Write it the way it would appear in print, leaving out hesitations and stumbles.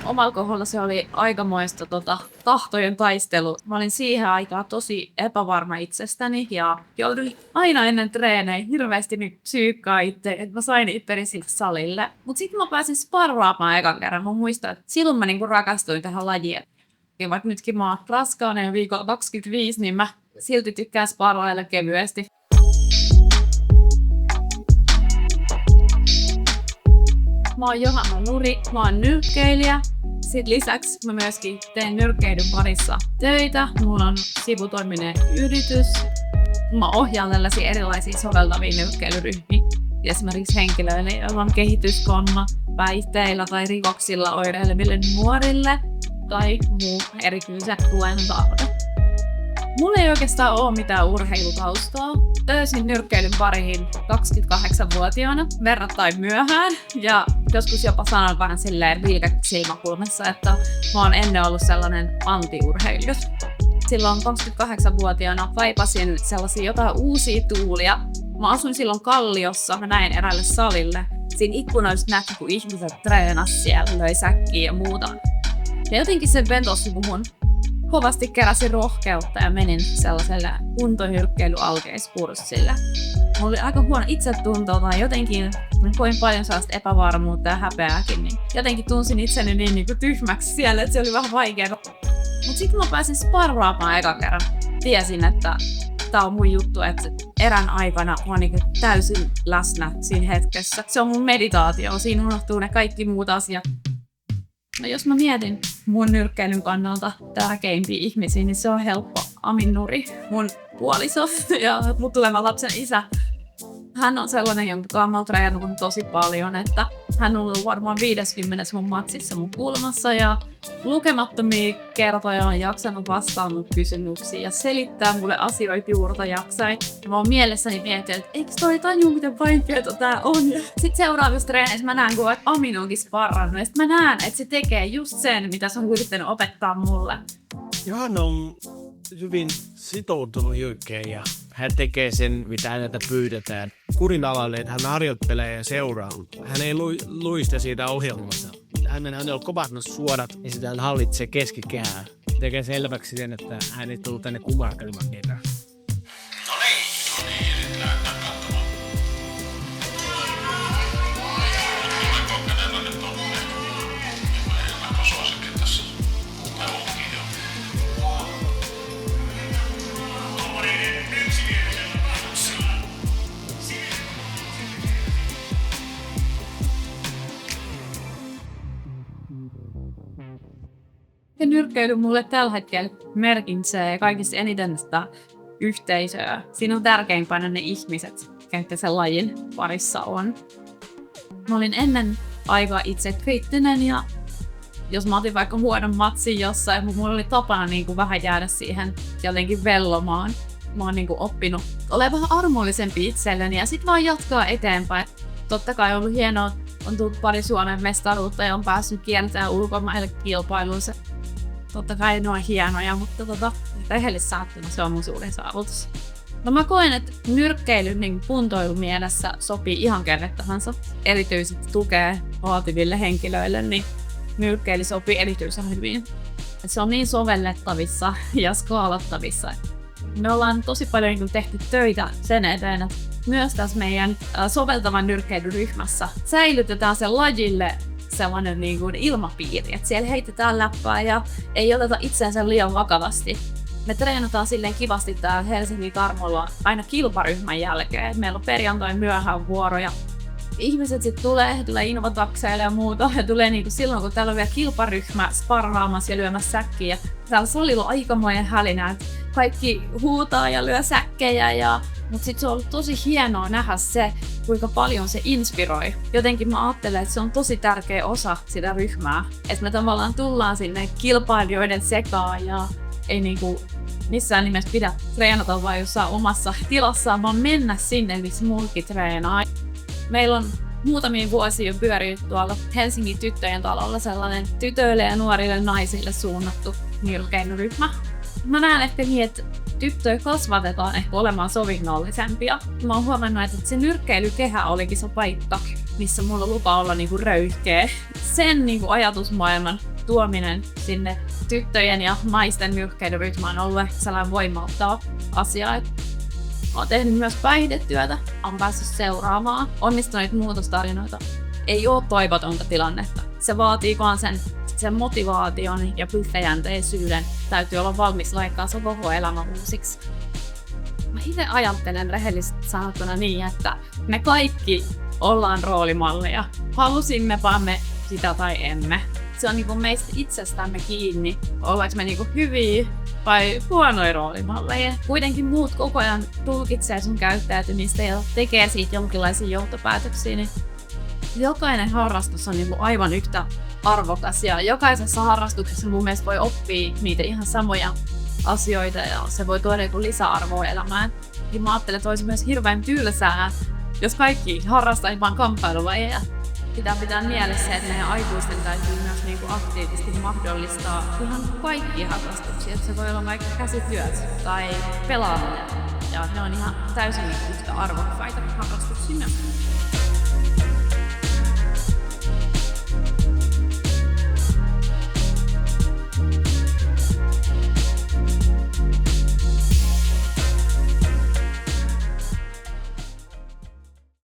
Omalla kohdalla se oli aikamoista tahtojen taistelu. Mä olin siihen aikaan tosi epävarma itsestäni ja jouduin aina ennen treenejä hirveästi nyt psyykkaa itse, että mä sain itteni sille salille. Mut sitten mä pääsin sparraamaan ekan kerran. Mä muistan, että silloin mä niinku rakastuin tähän lajiin. Ja vaikka nytkin mä oon raskaana ja viikolla 25, niin mä silti tykkään sparrailla kevyesti. Mä oon Johanna Nuri, mä oon nyrkkeilijä. Sitten lisäksi mä myöskin teen nyrkkeilyn parissa töitä. Mulla on sivutoiminen yritys. Mä ohjaan tällaisia erilaisia soveltavia nyrkkeilyryhmiä. Esimerkiksi henkilöille, joilla on kehityskonna, päihteillä tai rikoksilla oireileville nuorille tai muu erityisen tuen tarve. Mulla ei oikeastaan ole mitään urheilutaustaa. Löysin nyrkkeilyn pariin 28-vuotiaana verrattain myöhään ja joskus jopa sanon vähän silleen vilkäksi silmäkulmassa, että mä oon ennen ollut sellainen anti-urheilija. Silloin 28-vuotiaana vaipasin sellaisia jotain uusia tuulia. Mä asuin silloin Kalliossa, mä näin eräälle salille. Siinä ikkunoista näki, kun ihmiset treenasi siellä, löi säkkiä ja muuta. Ja jotenkin se vetosi muhun. Kovasti keräsin rohkeutta ja menin sellaiselle kuntonyrkkeilyalkeiskurssille. Mulla oli aika huono itsetunto tai jotenkin mä koin paljon sellaista epävarmuutta ja häpeääkin. Niin jotenkin tunsin itseni niin tyhmäksi siellä, että se oli vähän vaikeaa. Mut sitten mä pääsin sparraamaan ekan kerran. Tiesin, että tää on mun juttu, että erän aikana mä oon niin täysin läsnä siinä hetkessä. Se on mun meditaatio, siinä unohtuu ne kaikki muut asiat. No jos mä mietin mun nyrkkeilyn kannalta tärkeimpiä ihmisiä, niin se on helppo Amin Nuri, mun puoliso ja mun tuleva lapsen isä. Hän on sellainen, jonka kanssa mä oon treenannut tosi paljon, että hän on ollut varmaan 50 mun matsissa mun kulmassa ja lukemattomia kertoja on jaksanut vastaan mun kysymyksiin ja selittää mulle asioita juurta jaksain. Ja mä oon mielessäni miettinyt, että eikö toi tajua, miten vaikeeta tää on. Sitten seuraavissa treeneissä mä näen, kun Amin onkin sparrannut ja sit mä näen, että se tekee just sen, mitä se on yrittänyt opettaa mulle. Johanna on hyvin sitoutunut jyrkkeen ja hän tekee sen, mitä häneltä pyydetään. Kurinalainen, että hän harjoittelee ja seuraa. Hän ei luista siitä ohjelmassa. Hänellä on kovat suorat ja sitä hän hallitsee keskikehää. Tekee selväksi sen, että hän ei tullut tänne kumarkelemaan ketään. No niin, nyt näyttää katsomaan. Tuleeko kenellä nyt on ennakkosuosikki tässä? Tai onkin jo. Ja nyrkkeily mulle tällä hetkellä merkitsee kaikista eniten sitä yhteisöä. Siinä on tärkeimpänä ne ihmiset, ketkä sen lajin parissa on. Mä olin ennen aika itse kriittinen ja jos mä otin vaikka huonon matsin jossain, mulla oli tapana vähän jäädä siihen jotenkin vellomaan. Mä oon oppinut olemaan vähän armollisempi itselleni ja sit vaan jatkaa eteenpäin. Totta kai on ollut hienoa, on tullut pari Suomen mestaruutta ja on päässyt kiertämään ulkomaille kilpailuunsa. Totta kai ne on hienoja, mutta rehellisesti sanottuna se on mun suurin saavutus. No mä koen, että nyrkkeily kuntoilumielessä sopii ihan kelle tahansa. Erityisesti tukea vaativille henkilöille, niin nyrkkeily sopii erityisen hyvin. Et se on niin sovellettavissa ja skaalattavissa. Me ollaan tosi paljon tehty töitä sen eteen, että myös tässä meidän soveltavan nyrkkeilyryhmässä säilytetään sen lajille sellainen ilmapiiri, että siellä heitetään läppää ja ei oteta itseensä liian vakavasti. Me treenataan silleen kivasti täällä Helsingin Karmolla aina kilparyhmän jälkeen. Meillä on perjantai myöhään vuoroja. Ihmiset sitten tulee invatakseille ja muuta ja tulee silloin, kun täällä on vielä kilparyhmä sparraamassa ja lyömässä säkkiä. Täällä salilla on aikamoinen hälinä, että kaikki huutaa ja lyö säkkejä mutta sitten se on ollut tosi hienoa nähdä se, kuinka paljon se inspiroi. Jotenkin mä ajattelen, että se on tosi tärkeä osa sitä ryhmää. Että me tavallaan tullaan sinne kilpailijoiden sekaan ja ei missään nimessä pidä treenata vaan jossain omassa tilassaan, vaan mennä sinne, missä muutkin treenaa. Meillä on muutamia vuosia jo pyörinyt tuolla Helsingin tyttöjen talolla sellainen tytöille ja nuorille naisille suunnattu nyrkkeilyryhmä. Mä näen ehkä niin, että tyttöjä kasvatetaan ehkä olemaan sovinnollisempia. Mä oon huomannut, että se nyrkkeilykehä olikin se paikka, missä mulla on lupa olla röyhkeä. Sen ajatusmaailman tuominen sinne tyttöjen ja naisten nyrkkeilyryhmä on ollut ehkä sellainen voimauttava asia. Olen tehnyt myös päihdetyötä, olen päässyt seuraamaan onnistuneita muutostarinoita. Ei ole toivotonta tilannetta. Se vaatii vaan sen motivaation ja pitkäjänteisyyden. Täytyy olla valmis laikkaa se koko elämä uusiksi. Mä itse ajattelen rehellisesti sanottuna niin, että me kaikki ollaan roolimalleja. Halusimmepa me sitä tai emme. Se on niinku meistä itsestämme kiinni, ollaanko me niinku hyviä vai huonoja roolimalleja. Kuitenkin muut koko ajan tulkitsee sun käyttäytymistä ja tekee siitä jonkinlaisia johtopäätöksiä. Niin jokainen harrastus on niinku aivan yhtä arvokas ja jokaisessa harrastuksessa mun mielestä voi oppia niitä ihan samoja asioita ja se voi tuoda joku lisäarvoa elämään. Ja mä ajattelen, että olisi myös hirveän tylsää, jos kaikki harrastaisi vaan kamppailulajeja. Pitää mielessä, että meidän aikuisten täytyy myös niinku aktiivisesti mahdollistaa ihan kaikki harrastuksia. Se voi olla vaikka käsityöt tai pelaaminen. Ja ne on ihan täysin yhtä arvokkaita harrastuksia.